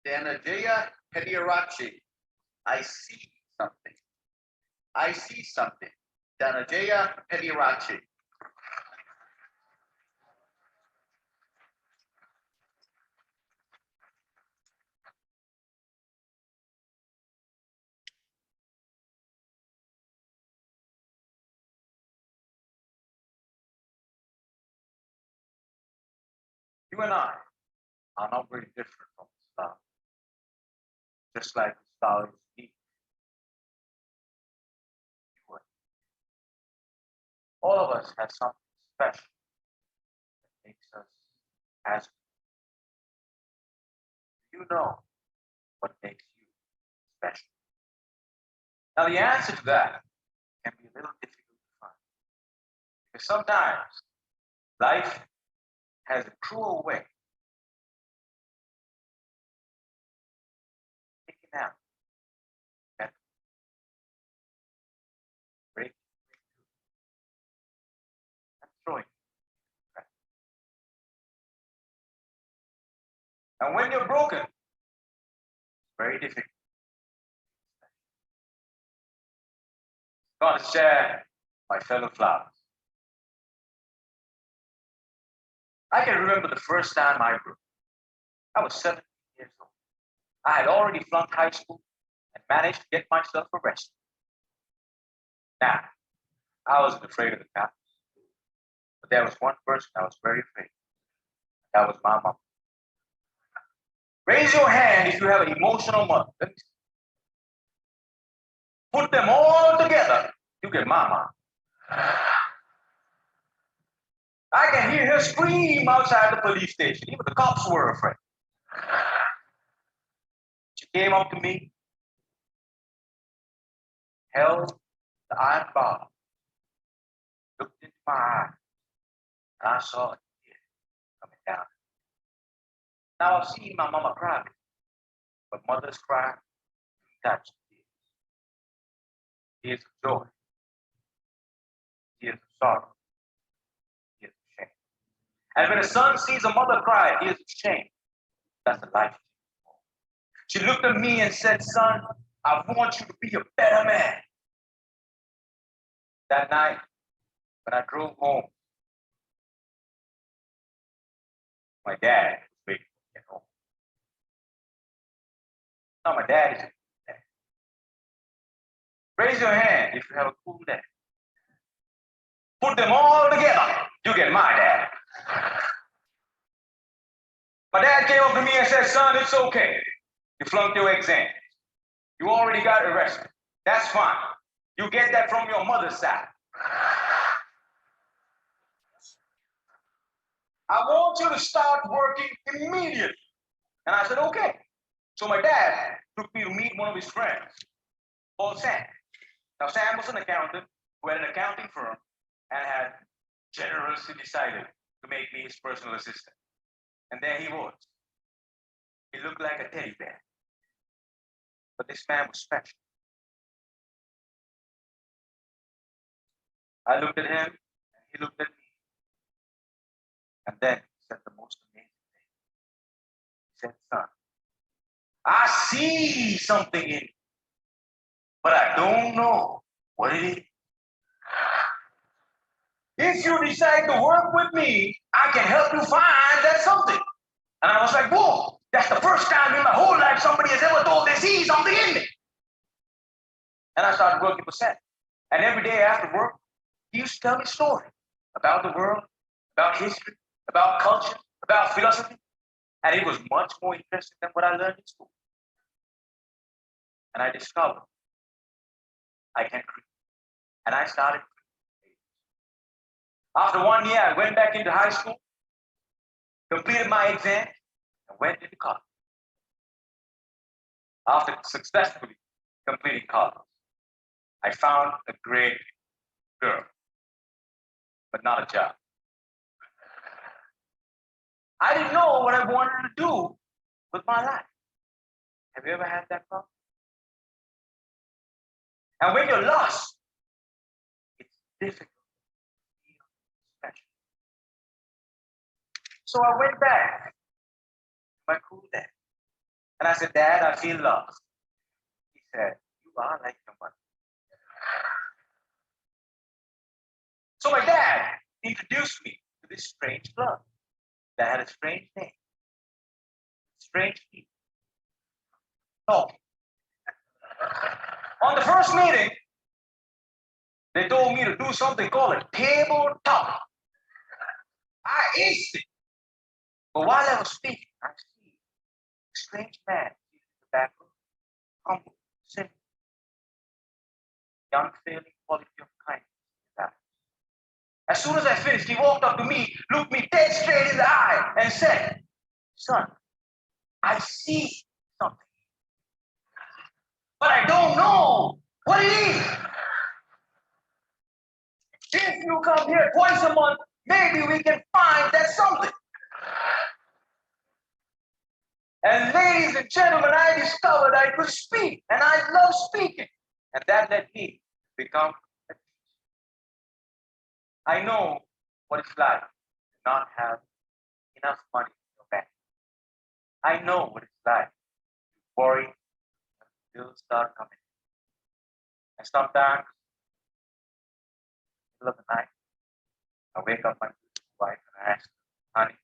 Danajaya Pedirachi. I see something. I see something. Danajaya Pedirachi. You and I are not very different from the star. Just like the star is unique. All of us have something special that makes us as you know what makes you special. Now the answer to that can be a little difficult to find. Because sometimes life has a cruel way of taking out that break and throwing it. And when you're broken, it's very difficult. God share my fellow flowers. I can remember the first time I grew. I was 17 years old. I had already flunked high school and managed to get myself arrested. Now, I wasn't afraid of the cops, but there was one person I was very afraid of. That was my mom. Raise your hand if you have an emotional mother. Put them all together, you get my mom. I can hear her scream outside the police station. Even the cops were afraid. She came up to me, held the iron bar, looked into my eyes, and I saw a tear coming down. Now I've seen my mama cry, but mothers cry two types of tears. Tears of joy, tears of sorrow, tears of shame. And when a son sees a mother cry, tears of shame, that's the life. She looked at me and said, son, I want you to be a better man. That night, when I drove home, my dad was waiting for me at home. Now my dad is a cool dad. Raise your hand if you have a cool dad. Put them all together, you get my dad. My dad came up to me and said, son, it's okay. You flunked your exam. You already got arrested. That's fine. You get that from your mother's side. I want you to start working immediately. And I said, okay. So my dad took me to meet one of his friends called Sam. Now, Sam was an accountant who had an accounting firm and had generously decided to make me his personal assistant. And there he was. He looked like a teddy bear. But this man was special. I looked at him, and he looked at me. And then he said the most amazing thing. He said, son, I see something in you, but I don't know what it is. If you decide to work with me, I can help you find that something. And I was like, whoa, that's the first time in my whole life somebody has ever told they see something in me. And I started working for Sam. And every day after work, he used to tell me stories about the world, about history, about culture, about philosophy. And it was much more interesting than what I learned in school. And I discovered I can create. And I started creating. After 1 year, I went back into high school, completed my exam, and went into college. After successfully completing college, I found a great girl, but not a job. I didn't know what I wanted to do with my life. Have you ever had that problem? And when you're lost, it's difficult to feel special. So I went back to my cool dad. And I said, Dad, I feel lost. He said, you are like your mother. So my dad introduced me to this strange club that had a strange name. Strange people. So, on the first meeting, they told me to do something called a tabletop. I aced it. But while I was speaking, I see a strange man in the back room, humble, simple, the unfailing quality of kindness. As soon as I finished, he walked up to me, looked me dead straight in the eye, and said, son, I see something, but I don't know what it is. If you come here twice a month, maybe we can find that something. And ladies and gentlemen, I discovered I could speak, and I love speaking. And that led me to become a teacher. I know what it's like to not have enough money in your bank. I know what it's like to worry when bills start coming. And sometimes, in the middle of the night, I wake up my wife and I ask her, honey,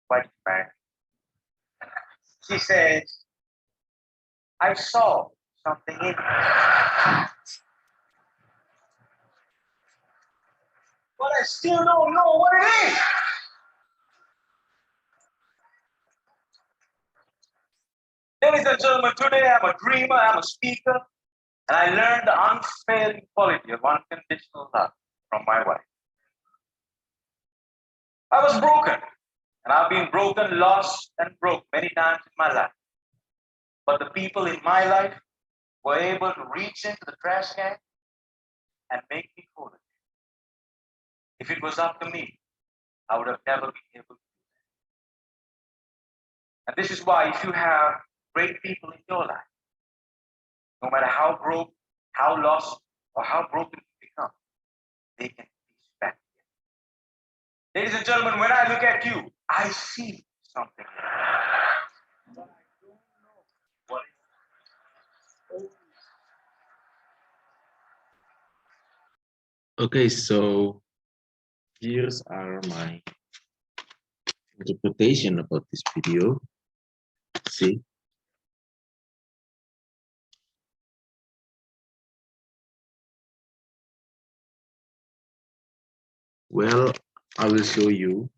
why did you marry me? She says, I saw something in you. But I still don't know what it is. Ladies and gentlemen, today I'm a dreamer, I'm a speaker, and I learned the unfailing quality of unconditional love from my wife. I was broken, and I've been broken, lost, and broke many times in my life. But the people in my life were able to reach into the trash can and make me whole again. If it was up to me, I would have never been able to do that. And this is why if you have great people in your life, no matter how broke, how lost, or how broken you become, they can be back again. Ladies and gentlemen, when I look at you, I see something. But I don't know what it is. Okay, so here's are my interpretation about this video. See? Well, I will show you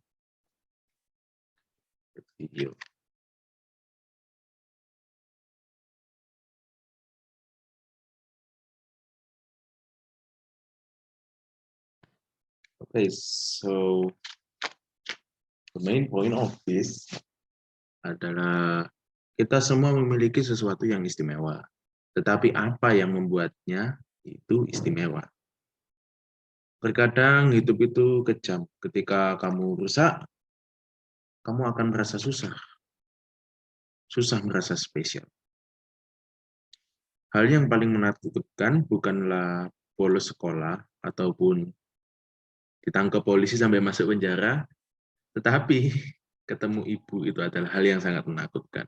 the video. Okay, so the main point of this adalah kita semua memiliki sesuatu yang istimewa. Tetapi apa yang membuatnya itu istimewa? Terkadang hidup itu kejam. Ketika kamu rusak, kamu akan merasa susah. Susah merasa spesial. Hal yang paling menakutkan bukanlah bolos sekolah ataupun ditangkap polisi sampai masuk penjara, tetapi ketemu ibu itu adalah hal yang sangat menakutkan.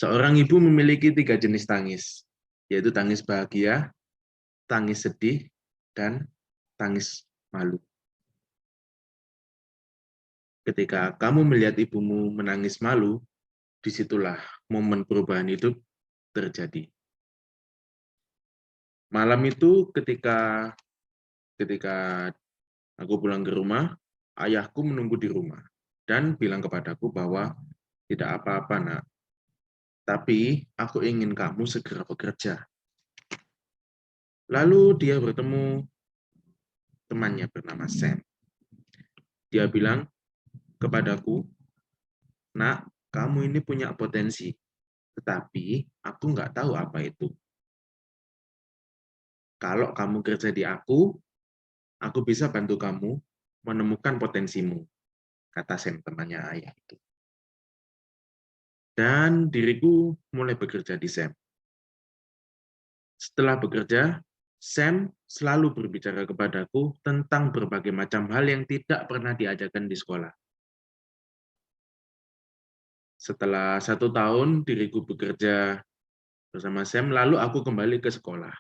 Seorang ibu memiliki 3 jenis tangis, yaitu tangis bahagia, tangis sedih, dan tangis malu. Ketika kamu melihat ibumu menangis malu, disitulah momen perubahan hidup terjadi. Malam itu ketika aku pulang ke rumah, ayahku menunggu di rumah dan bilang kepadaku bahwa tidak apa-apa, nak. Tapi aku ingin kamu segera bekerja. Lalu dia bertemu temannya bernama Sam. Dia bilang kepadaku, nak, kamu ini punya potensi, tetapi aku nggak tahu apa itu. Kalau kamu kerja di aku bisa bantu kamu menemukan potensimu, kata Sam, temannya ayah itu. Dan diriku mulai bekerja di Sam. Setelah bekerja, Sam selalu berbicara kepadaku tentang berbagai macam hal yang tidak pernah diajarkan di sekolah. Setelah 1 tahun diriku bekerja bersama Sam, lalu aku kembali ke sekolah.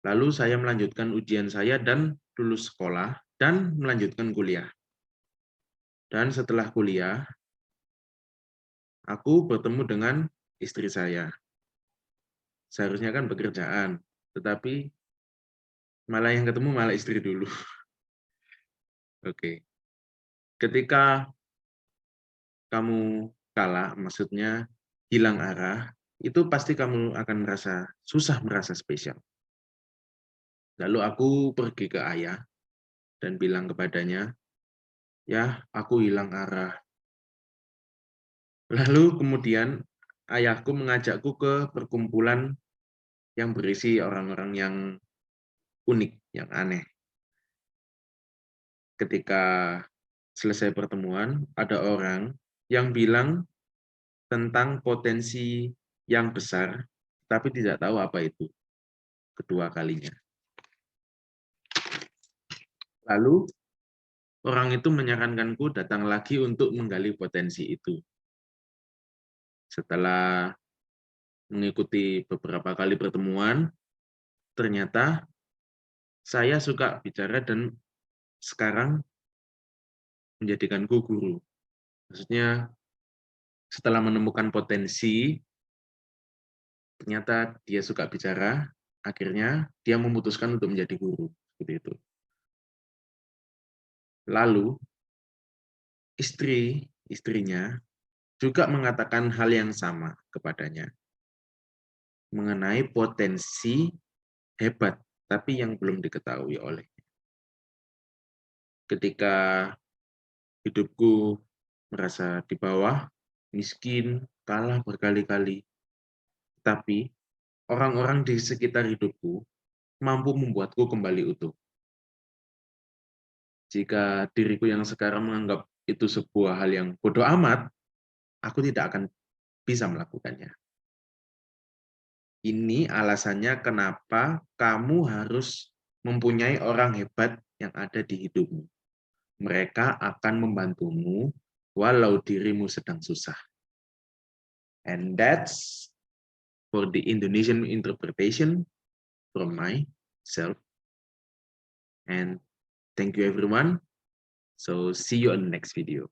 Lalu saya melanjutkan ujian saya dan lulus sekolah dan melanjutkan kuliah. Dan setelah kuliah, aku bertemu dengan istri saya. Seharusnya kan pekerjaan, tetapi malah yang ketemu malah istri dulu. Oke. Ketika kamu kalah, maksudnya hilang arah, itu pasti kamu akan merasa susah, merasa spesial. Lalu aku pergi ke ayah dan bilang kepadanya, "Ya, aku hilang arah." Lalu kemudian ayahku mengajakku ke perkumpulan yang berisi orang-orang yang unik, yang aneh. Ketika selesai pertemuan, ada orang yang bilang tentang potensi yang besar, tapi tidak tahu apa itu kedua kalinya. Lalu orang itu menyarankanku datang lagi untuk menggali potensi itu. Setelah mengikuti beberapa kali pertemuan, ternyata saya suka bicara dan sekarang menjadikanku guru. Maksudnya setelah menemukan potensi, ternyata dia suka bicara, akhirnya dia memutuskan untuk menjadi guru. Seperti itu. Lalu istrinya juga mengatakan hal yang sama kepadanya mengenai potensi hebat, tapi yang belum diketahui oleh. Ketika hidupku merasa di bawah, miskin, kalah berkali-kali, tapi orang-orang di sekitar hidupku mampu membuatku kembali utuh. Jika diriku yang sekarang menganggap itu sebuah hal yang bodoh amat, aku tidak akan bisa melakukannya. Ini alasannya kenapa kamu harus mempunyai orang hebat yang ada di hidupmu. Mereka akan membantumu walau dirimu sedang susah. And that's for the Indonesian interpretation from myself. And thank you everyone. So see you on the next video.